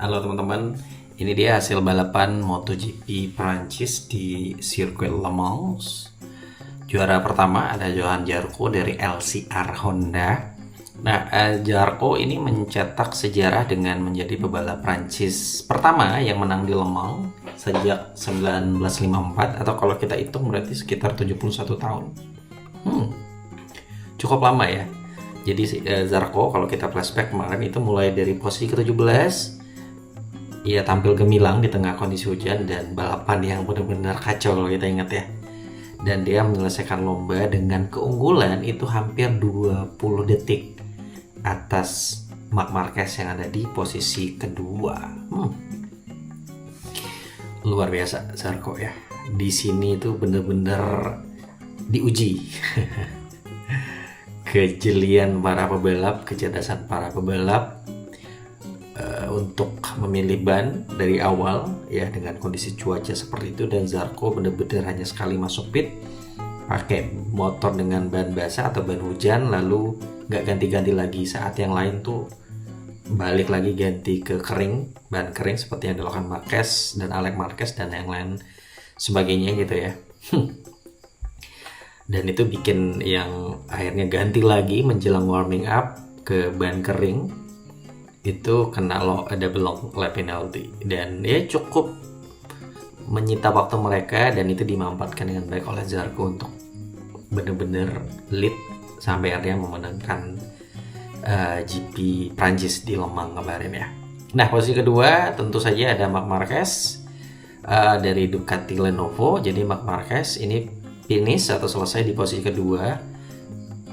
Halo teman-teman, ini dia hasil balapan MotoGP Prancis di sirkuit Le Mans. Juara pertama ada Johan Zarco dari LCR Honda. Nah, Zarco ini mencetak sejarah dengan menjadi pebalap Prancis pertama yang menang di Le Mans sejak 1954, atau kalau kita hitung berarti sekitar 71 tahun. Cukup lama ya. Jadi Zarco kalau kita flashback kemarin itu mulai dari posisi ke-17. Ia tampil gemilang di tengah kondisi hujan dan balapan yang benar-benar kacau kalau kita ingat ya. Dan dia menyelesaikan lomba dengan keunggulan itu hampir 20 detik atas Marc Marquez yang ada di posisi kedua. Luar biasa Zarco ya. Di sini itu benar-benar diuji. Kejelian para pebalap, kecerdasan para pebalap untuk memilih ban dari awal ya, dengan kondisi cuaca seperti itu. Dan Zarco benar-benar hanya sekali masuk pit pakai motor dengan ban basah atau ban hujan, lalu nggak ganti-ganti lagi. Saat yang lain tuh balik lagi ganti ke kering, ban kering seperti yang dilakukan Marquez dan Alex Marquez dan yang lain sebagainya gitu ya. Dan itu bikin yang akhirnya ganti lagi menjelang warming up ke ban kering itu kena double lap penalty, dan ya cukup menyita waktu mereka, dan itu dimanfaatkan dengan baik oleh Zarco untuk benar-benar lead sampai akhirnya memenangkan GP Prancis di Le Mans kemarin ya. Nah, posisi kedua tentu saja ada Marc Marquez dari Ducati Lenovo. Jadi Marc Marquez ini finish atau selesai di posisi kedua.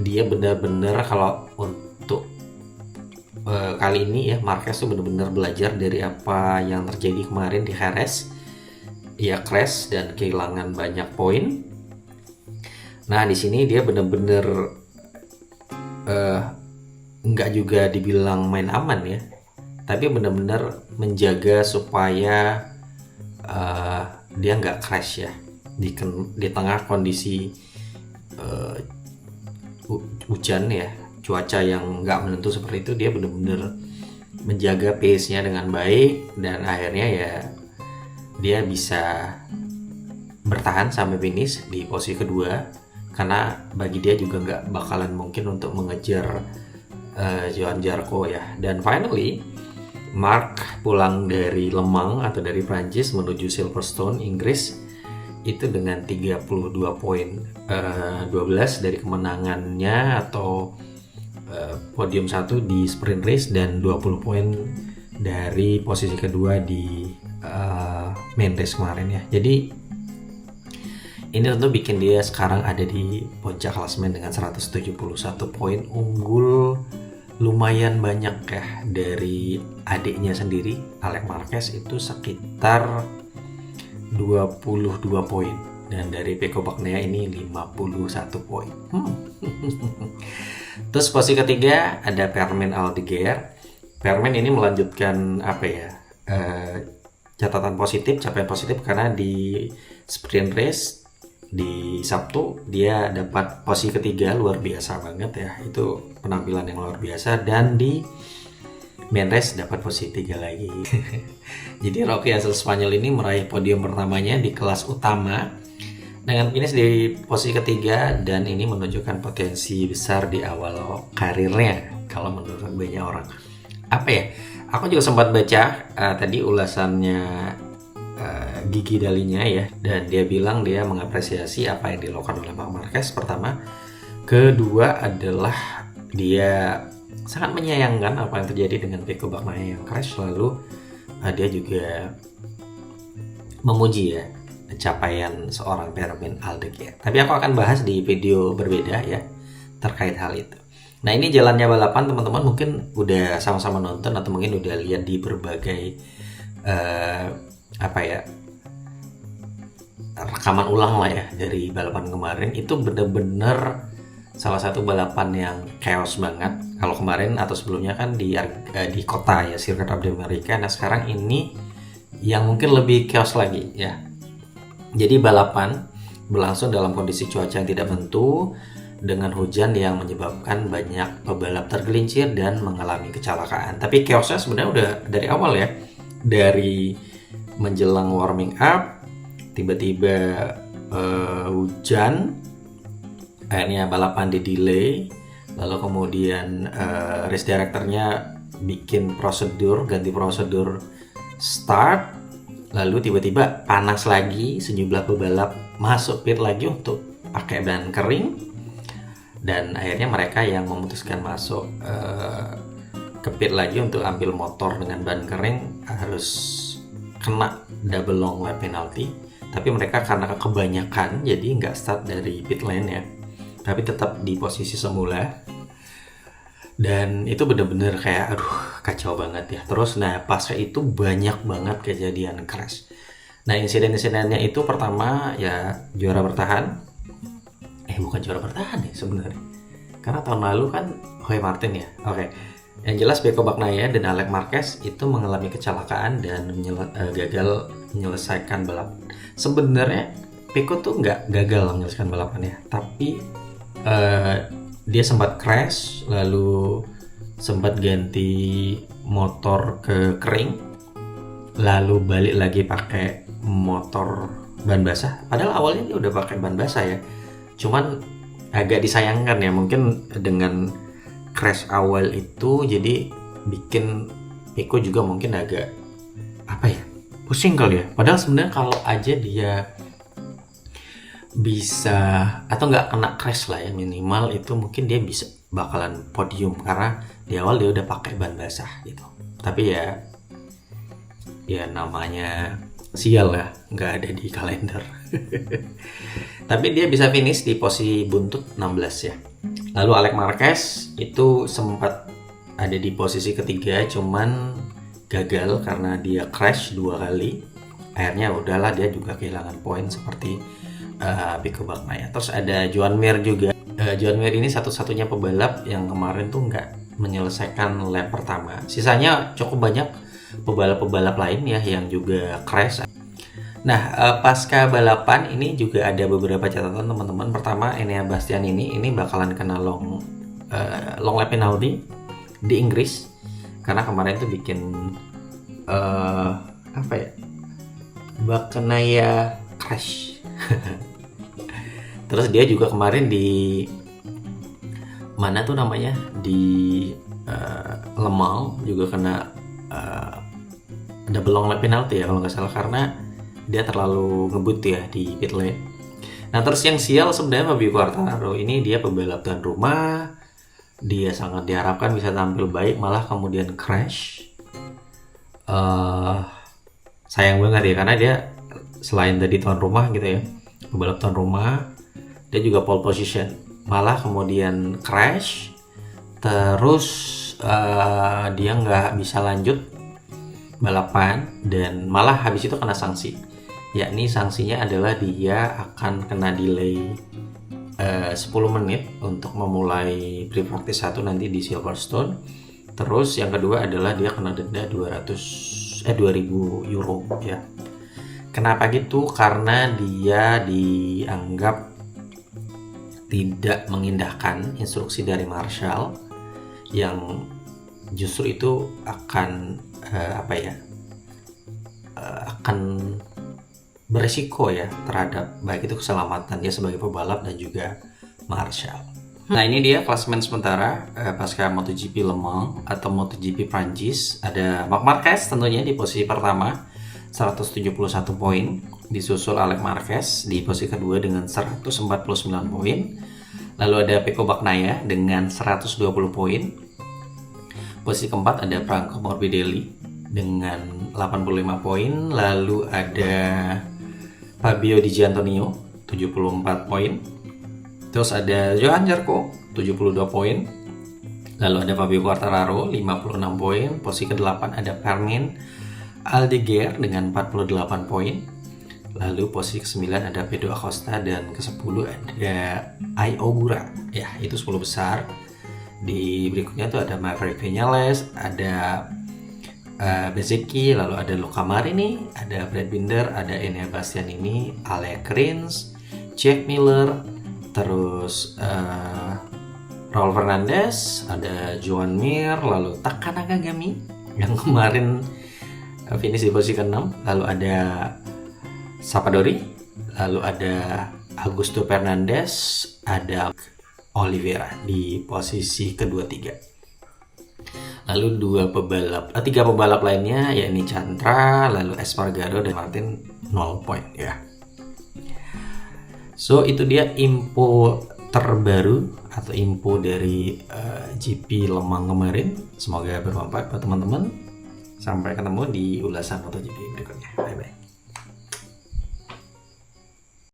Dia benar-benar kalau untuk kali ini ya, Marquez tuh benar-benar belajar dari apa yang terjadi kemarin di Jerez. Ia crash dan kehilangan banyak poin. Nah, di sini dia benar-benar nggak juga dibilang main aman ya, tapi benar-benar menjaga supaya dia nggak crash ya di tengah kondisi hujan ya, cuaca yang nggak menentu seperti itu. Dia benar-benar menjaga pace-nya dengan baik, dan akhirnya ya dia bisa bertahan sampai finish di posisi kedua, karena bagi dia juga nggak bakalan mungkin untuk mengejar Johan Zarco ya. Dan finally Marc pulang dari Le Mans atau dari Prancis menuju Silverstone Inggris itu dengan 32 poin, 12 dari kemenangannya atau podium 1 di sprint race, dan 20 poin dari posisi kedua di main race kemarin ya. Jadi ini tentu bikin dia sekarang ada di puncak klasemen dengan 171 poin, unggul lumayan banyak ya dari adiknya sendiri Alex Marquez itu sekitar 22 poin, dan dari Pecco Bagnaia ini 51 poin. Terus posisi ketiga ada Permin Aldeguer. Permin ini melanjutkan catatan positif, capaian positif, karena di sprint race di Sabtu dia dapat posisi ketiga, luar biasa banget ya, itu penampilan yang luar biasa. Dan di main race dapat posisi 3 lagi. Jadi Rocky asal Spanyol ini meraih podium pertamanya di kelas utama dengan finish di posisi ketiga, dan ini menunjukkan potensi besar di awal karirnya kalau menurut banyak orang. Aku juga sempat baca tadi ulasannya Gigi Dalinya ya, dan dia bilang dia mengapresiasi apa yang dilakukan oleh Marc Marquez pertama. Kedua adalah dia sangat menyayangkan apa yang terjadi dengan Pecco Bagnaia yang crash. Lalu dia juga memuji ya capaian seorang Permin Aldeguer. Tapi aku akan bahas di video berbeda ya terkait hal itu. Nah, ini jalannya balapan teman-teman mungkin udah sama-sama nonton atau mungkin udah lihat di berbagai rekaman ulang lah ya dari balapan kemarin. Itu bener-bener salah satu balapan yang chaos banget. Kalau kemarin atau sebelumnya kan di kota ya, Circuit of the America. Nah, sekarang ini yang mungkin lebih chaos lagi ya. Jadi balapan berlangsung dalam kondisi cuaca yang tidak menentu, dengan hujan yang menyebabkan banyak pebalap tergelincir dan mengalami kecelakaan. Tapi chaosnya sebenarnya udah dari awal ya. dari menjelang warming up tiba-tiba hujan, akhirnya balapan di delay. Lalu kemudian race directornya bikin prosedur, ganti prosedur start. Lalu tiba-tiba panas lagi, sejumlah pebalap masuk pit lagi untuk pakai ban kering. Dan akhirnya mereka yang memutuskan masuk ke pit lagi untuk ambil motor dengan ban kering harus kena double long lap penalty. Tapi mereka karena kebanyakan jadi nggak start dari pit lane ya, tapi tetap di posisi semula. Dan itu bener-bener kayak aduh kacau banget ya. Terus pasca itu banyak banget kejadian crash. Nah insiden-insidennya itu pertama ya juara bertahan, bukan juara bertahan ya sebenarnya, karena tahun lalu kan Jorge Martin ya. Oke. Yang jelas Pecco Bagnaia dan Alex Marquez itu mengalami kecelakaan dan gagal menyelesaikan balap. Sebenarnya Pecco tuh nggak gagal menyelesaikan balapannya, tapi dia sempat crash, lalu sempat ganti motor ke kering, lalu balik lagi pakai motor ban basah. Padahal awalnya dia udah pakai ban basah ya. Cuman agak disayangkan ya, mungkin dengan crash awal itu jadi bikin Pecco juga mungkin agak pusing kali ya. Padahal sebenarnya kalau aja dia bisa atau nggak kena crash lah ya, minimal itu mungkin dia bisa bakalan podium karena di awal dia udah pakai ban basah gitu. Tapi ya namanya sial ya, nggak ada di kalender. Tapi dia bisa finish di posisi buntut 16 ya. Lalu Alex Marquez itu sempat ada di posisi ketiga, cuman gagal karena dia crash 2 kali. Akhirnya udahlah, dia juga kehilangan poin seperti Pecco Bagnaia. Terus ada Joan Mir juga. Joan Mir ini satu-satunya pebalap yang kemarin tuh nggak menyelesaikan lap pertama. Sisanya cukup banyak pebalap-pebalap lain ya yang juga crash. Nah, pasca balapan ini juga ada beberapa catatan teman-teman. Pertama, Enea Bastianini ini bakalan kena long lap penalty di Inggris karena kemarin tuh bikin Bagnaia crash. Terus dia juga kemarin di mana tuh namanya di Le Mans juga kena double long lap penalty ya kalau nggak salah, karena dia terlalu ngebut ya di pit lane. Nah terus yang sial sebenarnya Fabio Quartararo ini, dia pembalap tuan rumah, dia sangat diharapkan bisa tampil baik, malah kemudian crash. Sayang banget ya, karena dia selain tadi tuan rumah gitu ya, pembalap tuan rumah, dia juga pole position, malah kemudian crash. Terus dia nggak bisa lanjut balapan dan malah habis itu kena sanksi. Yakni sanksinya adalah dia akan kena delay 10 menit untuk memulai pre-practice 1 nanti di Silverstone. Terus yang kedua adalah dia kena denda 2.000 euro ya. Kenapa gitu? Karena dia dianggap tidak mengindahkan instruksi dari Marshall yang justru itu akan akan beresiko ya terhadap baik itu keselamatan dia sebagai pebalap dan juga Marshall. Nah ini dia klasemen sementara pasca MotoGP Le Mans atau MotoGP Prancis. Ada Marc Marquez tentunya di posisi pertama 171 poin, disusul Alex Marquez di posisi kedua dengan 149 poin. Lalu ada Pecco Bagnaia dengan 120 poin. Posisi keempat ada Franco Morbidelli dengan 85 poin. Lalu ada Fabio Di Giannantonio 74 poin. Terus ada Johan Zarco 72 poin. Lalu ada Fabio Quartararo 56 poin. Posisi ke-8 ada Fermin Aldeguer dengan 48 poin. Lalu posisi ke-9 ada Pedro Acosta dan ke-10 ada Ai Ogura. Ya, itu 10 besar. Di berikutnya tuh ada Maverick Viñales, ada Bezzecchi, lalu ada Luca Marini, ada Brad Binder, ada Enea Bastianini, Alex Rins, Jack Miller, terus Raul Fernandez, ada Joan Mir, lalu Taka Nakagami yang kemarin finish di posisi ke-6. Lalu ada Sapadori, lalu ada Augusto Fernandez, ada Oliveira di posisi kedua 3. Lalu tiga pebalap lainnya yakni Chandra, lalu Espargaro dan Martin 0 poin ya. So itu dia info terbaru atau info dari GP Le Mans kemarin. Semoga bermanfaat buat teman-teman. Sampai ketemu di ulasan MotoGP berikutnya. Bye bye.